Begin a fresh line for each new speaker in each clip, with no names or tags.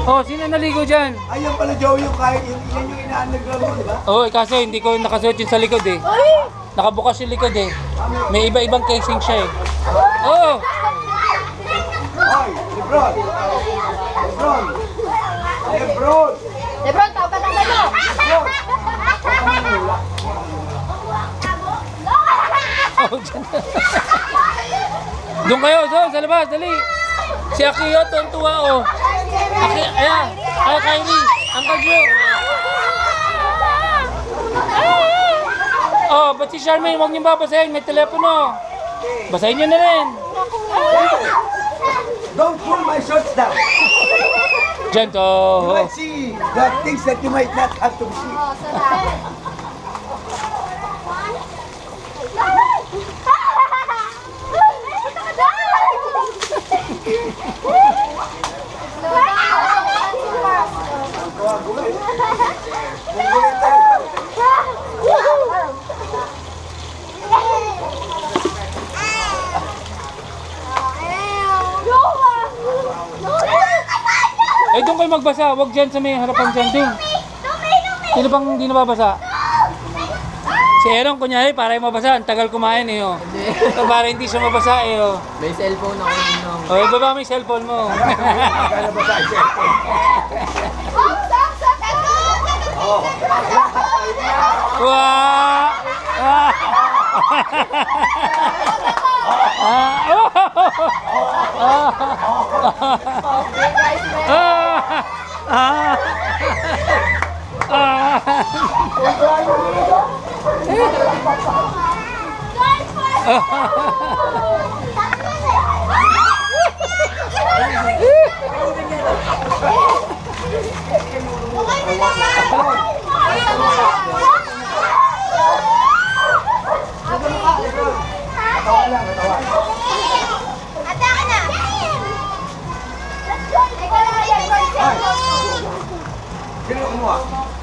Oh, sino naligo dyan?
Ayun pala, Joey, yung kahit yan yung inaalag lang mo, di ba?
Oo, kaso hindi ko nakasuot yung sa likod eh. Nakabukas yung likod eh. May iba-ibang casing siya eh. Oo!
Hoy, Lebron! Lebron! Lebron!
Lebron, tawag ka ng dalo!
Oh, dyan. Doon kayo, doon, sa labas, dali. Si Akio, tuwan-tuwa oh. Ayan, ay Kyrie, Uncle Joe. Oh, ba't si Charmaine, huwag niyong babasahin, may telepono. Basahin niyo na rin.
Don't pull my shorts down.
Diyan to.
You might see the things that you might not have to see.
Eh, doon kayo magbasa. Huwag dyan sa may harapan dyan. Doon. Sino bang hindi nababasa? Si Aaron, kunyari, para yung mabasa. Ang tagal kumain eh, oh. Para hindi siya mabasa eh, oh.
May cellphone ako nung...
Oh, ibaba mo yung cellphone mo. Wow!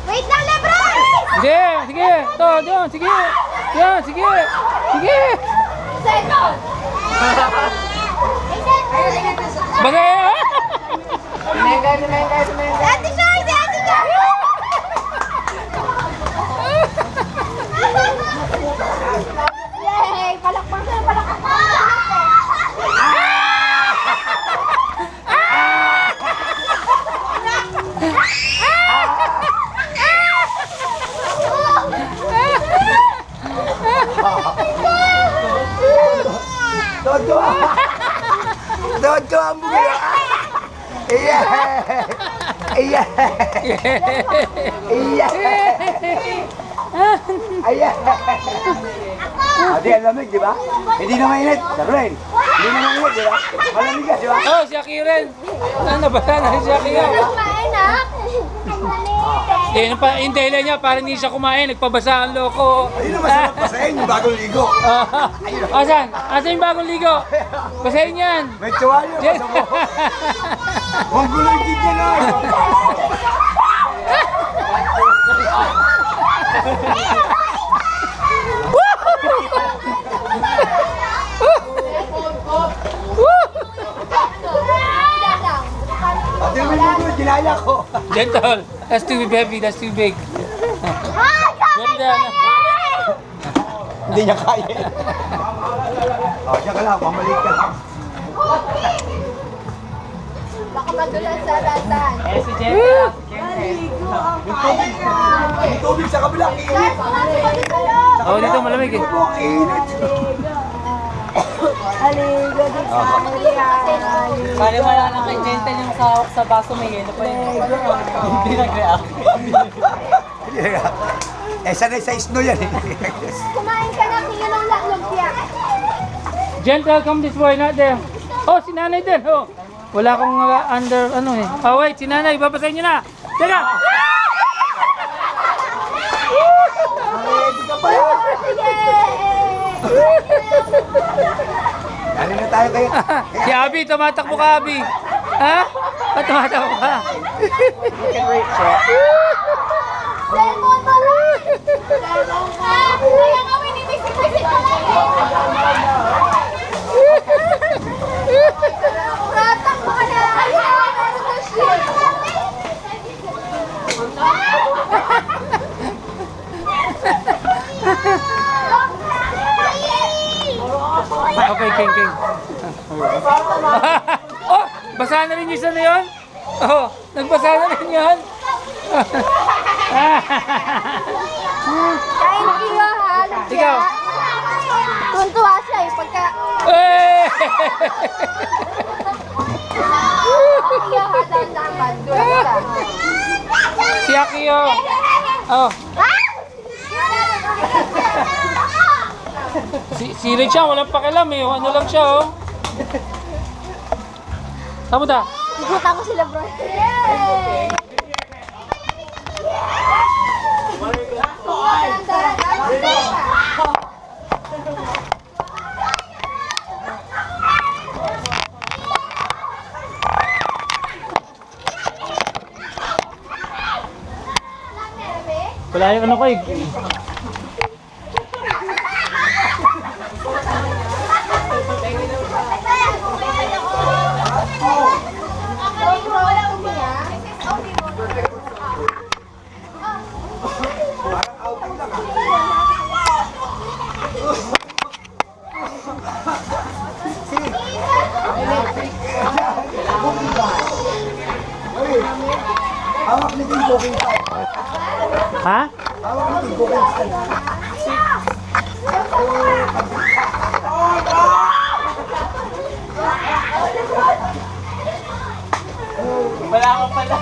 Wait lang, Lebron!
Sige, sige. To, doon, sige. Yan, sige. Sige.
Second!
Basta
Ate Shar! Si Ate Shar! Yay! Palakpak na, palakpak!
Tuwa! Tuwa ang bugyo! Iya! Iya! Iya! Iya! Ate, ang lamig, di ba? Hindi na mainit. Darwin, hindi na mainit, di ba? Malamig ka, di ba?
oh, si Akiren. Ano ba na si Akiren?
Kumain na!
Yung dahilan niya, parang hindi siya kumain. Nagpabasa ang loko.
Ayun na masarap pasahin yung bagong ligo.
Asan? Asan yung bagong ligo? Basahin yan.
May tuwalyo,
Jen-
basta mo. Huwag guloy din dyan, ay! Ate, may gulo, ginaya ko.
Gentle. That's too heavy. That's too big. Ganda na.
Hindi niya kaya. O, diyan ka lang, pamalik ka.
Baka madulas sa ratan.
Eh, si Jenna.
Yung tubig sa kabila, init.
Oh, dito malamig eh.
Init.
Aligo din sa
Pare wala na kay Jenna yung sa baso may yelo pa yun. Hindi nag-react.
Eh, sanay sa isno yan eh.
Kumain ka na, tingnan ng laklog siya.
Gentle, come this way, not there. Oh, si nanay din. Oh. Wala akong under, ano eh. Oh, wait, si nanay. Babasahin niyo na. Teka!
Dali na tayo kayo.
Si Abby, tumatakbo ka, Abby. Ha? Ba't tumatakbo ka?
Cellphone mo lang! Cellphone ka! Kaya nga, winimisik-misik ka lang eh! Tatakbo ka na! Ayaw! Ano to shit?
Okay, King, King. Oh, basa na rin yung isa na yun? Oh, nagbasa na rin yun?
Thank you, ha.
Ikaw.
Tuntua siya eh, pagka...
Eh!
Iya, ha, dahan-dahan. Dulas ka.
Si Akio. Oh, si Richa, walang pakialam eh. Ano lang siya, oh. Saan mo ta?
Ikutan ko sila, bro. Yay!
Wala yung ano ko eh.
Hawak ni Tim Booking Star.
Ha?
Hawak ni Tim Booking Star.
Wala ka pala.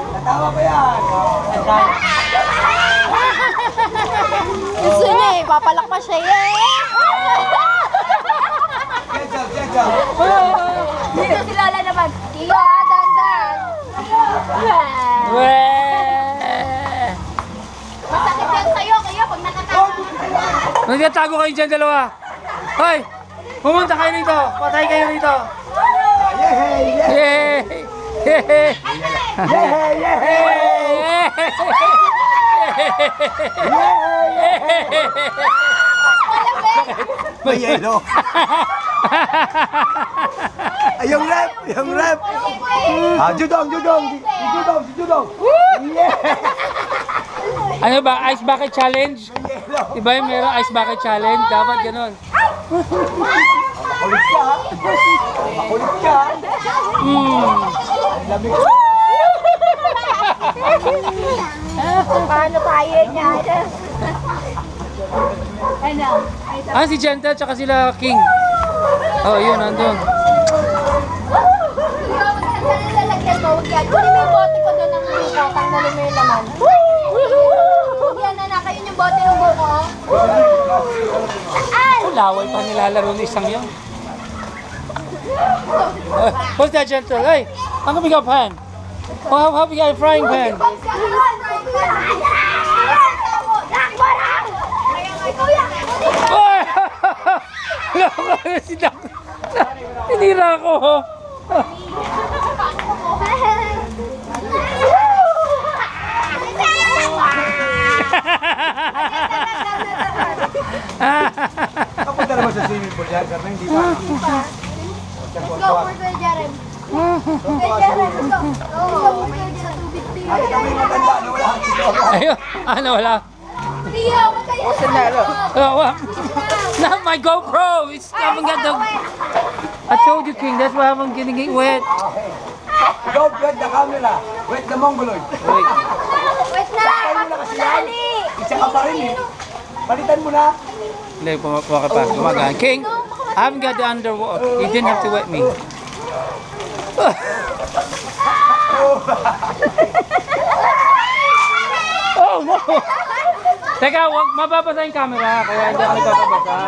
Natawa ba yan?
Gusto niya eh, papalakpas siya eh.
Get up.
Dito si Lola naman. Iyo, ha, dahan-dahan.
Weh!
Masakit yan sa'yo, kaya pag nakatawa.
Nagtatago kayo dyan dalawa. Hoy! Pumunta kayo rito. Patay kayo rito.
Yehey! Yehey!
Yay! Yay!
Yehey! May yelo. Ay, yung rep! Yung rep! Ah, judong! Yeah!
Ano ba? Ice bucket challenge? Diba yung meron ice bucket challenge? Dapat ganun.
Makulit ka! Makulit ka! Lamig ka!
Paano tayo niya? Ano?
Ah, si Gentle tsaka sila King. Oh, yun, nandun.
Lalagyan mo, huwag yan. Kunin mo yung bote ko doon ng buko. Tanggalin mo yung laman. Huwag yan, anak. Ayun yung bote ng buko. Saan?
Oh, laway pa nilalaro ng isang yun. What's that, Gentle? Hey, how come we got pan? Oh, how we got a frying pan? Oh! Loko si Doc. Tinira ko.
Kapunta naman sa swimming pool yan, karena hindi pa.
Let's go for the Jerem. Hey, Jerem, let's go. Go, sa tubig, Tio.
Ay, kami matanda, no, wala.
Ayun, ano wala?
Tio, magkaya.
Oh, what? Not my GoPro. It's haven't got the. I told you, King. That's why I'm getting it wet.
Don't wet the camera. Wet the mongoloid.
Wait.
Wait na, dali.
Isa ka pa rin eh. Palitan mo na.
Hindi, pumakas pa. Gumagaan. King, I haven't got the underwater. You didn't have to wet me. Oh, no. Teka, wag mababasa yung camera. Kaya hindi ako nagpapabasa.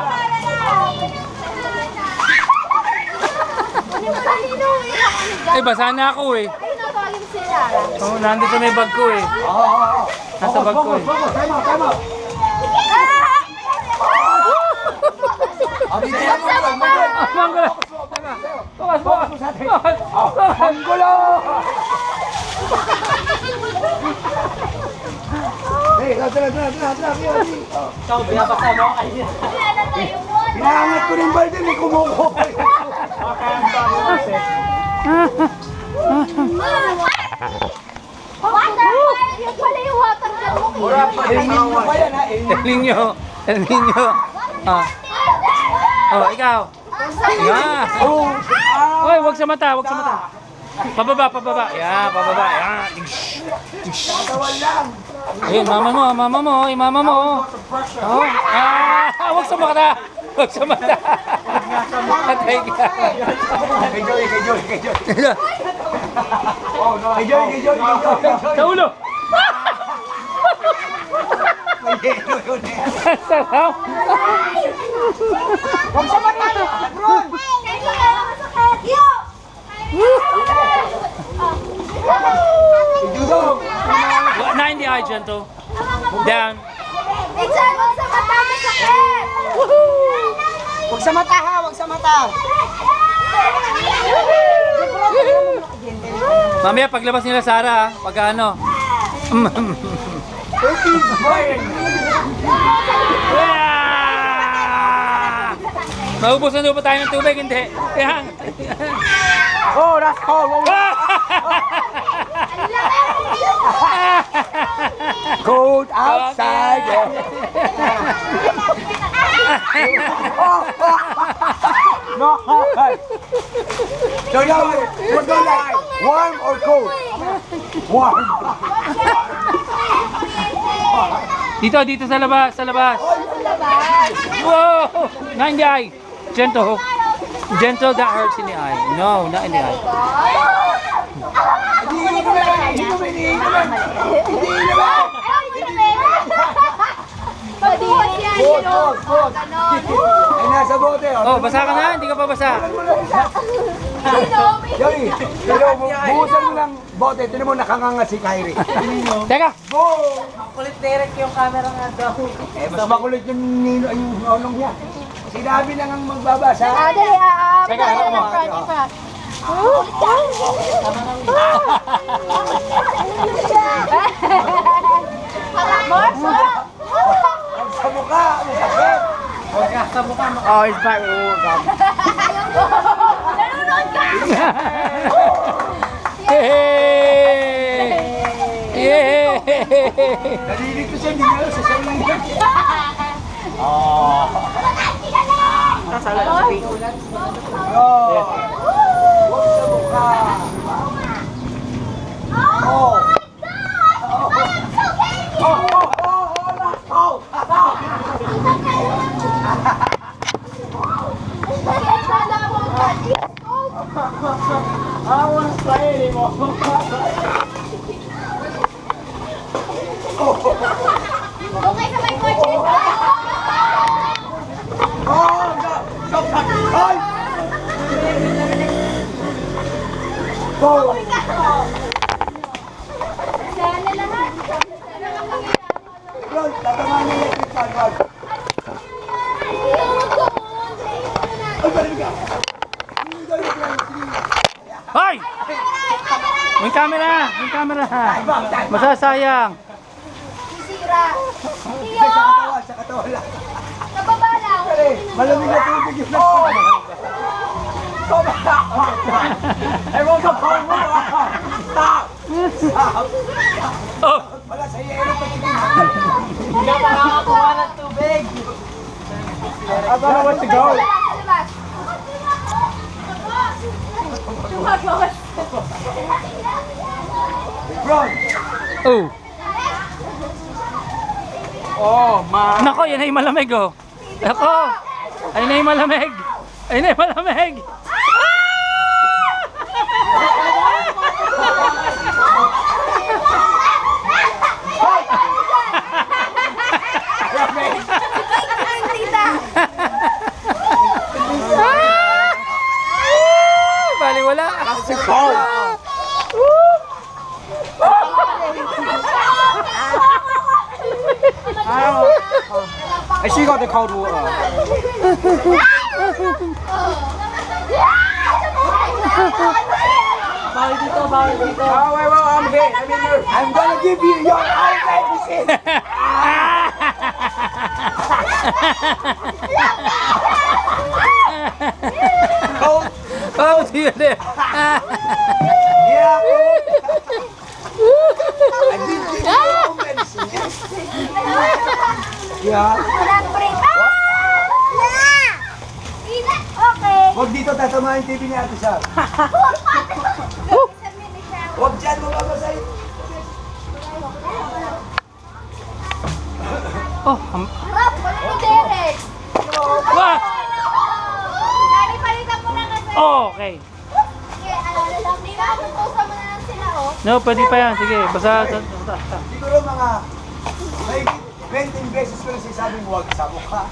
Eh, basa na ako eh.
Ayun na, tawagin si Lara.
Oh, nandito sa may bag ko eh. Nasa bag ko eh.
Time out. Ang dito yan mo.
Ah, Manggulo! Bukas!
Mongolo! Hey, tara.
Ikaw, binabasa mo ako kayo.
Pinaangat ko rin balde, may kumuko.
Water! Yung pala yung water na
El Niño pa yan ha.
El Niño. El Niño. Ah. Oh, ikaw. Yan. Oy, wag sa mata, wag sa mata. Pababa, pababa. Yan, pababa. Yan. Ayun, mama mo, ay mama mo. Oh. Wag sa mata. Wag sa mata. Patay ka.
Kay Joey. Kay Joey.
Sa ulo. Sarap.
Huwag sa mata na, Ron! Judo!
Not in the eye, gentle. Down.
Richard, wag sa mata, masakit!
Huwag sa mata ha, huwag sa mata.
Mamaya paglabas nila Sarah, pagka ano. Maubusan pa tayo ng tubig, hindi. Yan.
Oh, that's cold! Cold outside! No! So now, what do you like? Warm or cold? Warm!
Dito sa labas, sa labas. Whoa! Not in the eye. Gentle. Gentle, that hurts in the eye. No, not in the eye.
Ay, nasa bote.
Oh, basa ka na? Hindi ka pa basa.
Joey, pero buhusan mo ng bote. Tinan mo, nakanganga si Kyrie.
Teka!
Kulit direct yung camera nga daw.
Mas makulit yung nonong niya. Sinabi lang ang magbabasa.
Dali,
Teka, harap mo.
in front.
Sa mukha, masakit.
Oh, it's back. Oh, God.
Nanonood ka!
Yay! Yay!
Nalilito siya, hindi nga sa sayo lang yan.
Okay sa may kotse.
Ay! Go!
Sana lahat.
Ron, tatamaan niya yung electric fan. Ay, balik ka!
Hoy! May camera! May camera! Masasayang!
Sisira.
Ay, sa katawan, sa katawan lang.
Nababa lang.
Malamig na tubig yung nagpapalala. Ay, huwag ka pa! Stop! Stop!
Oh!
Wala sa yelo pa tingin.
Hindi ka makakakuha ng tubig.
I don't know what to go. Ron!
Oh!
Oh, ma.
Nako, yan ay malamig oh! Nako! Ay na yung malamig! Ay na yung malamig! Bali wala!
Kasi cold! I she got the cold water.
Bawal dito, bawal dito.
Oh, wait, I'm here. I'm gonna give you your own medicine. Cold?
Oh, sige na!
Yeah. I did give you your own medicine. Yeah.
Walang break. Okay.
Huwag dito tatamahin TV ni Ate Sam. Huwag dyan mo babasahin.
Oh,
Rob, wala ni Derek.
wah!
Nani, palitan mo na kasi.
Okay.
Sige, ano na lang. Di ba? Pupusa mo na lang sila, oh.
No, pwede pa yan. Sige, basta.
Siguro mga may 20 beses ko na sinasabing huwag sa mukha.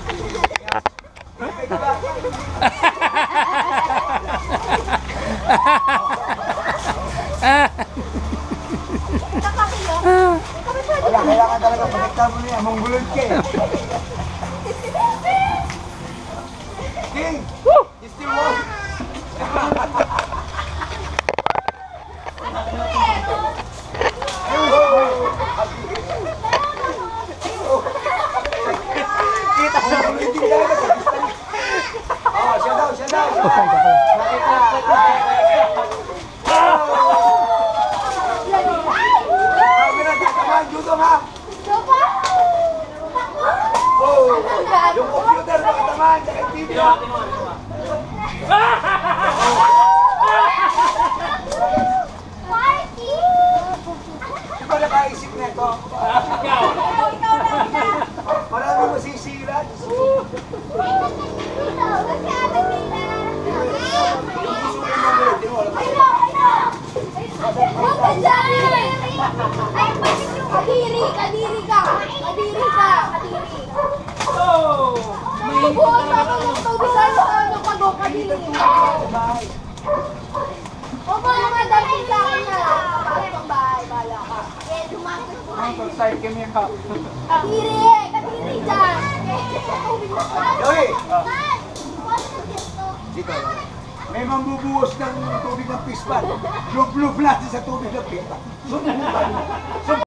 Nakakiyo.
Wala, kailangan talaga panekta mo niya. Monggolod ka eh. King! You still want? Kita sa mga hindi talaga sa distance. Oh, siya daw, siya daw. Sabi na, tatamaan, Judong ha.
Sopa?
Oh, yung computer na katamaan, tsaka yung TV ha.
Party!
Di ba nakaisip na ito?
Ikaw na.
Marami masisira.
Kasi ate nila. Huwag ka dyan! Ay, bakit yung kadiri? Kadiri ka! Kadiri ka! Kadiri! Bubuhos ako ng tubig sa ano pag o kadiri. Huwag mo nga dahil sa akin na. Kapag pang bahay, bala ka. Eh, dumakot ko. Kadiri! Kadiri dyan!
Joey! Dito. May mambubuhos ng tubig ng pispan. Lub-lub natin sa tubig ng pispan.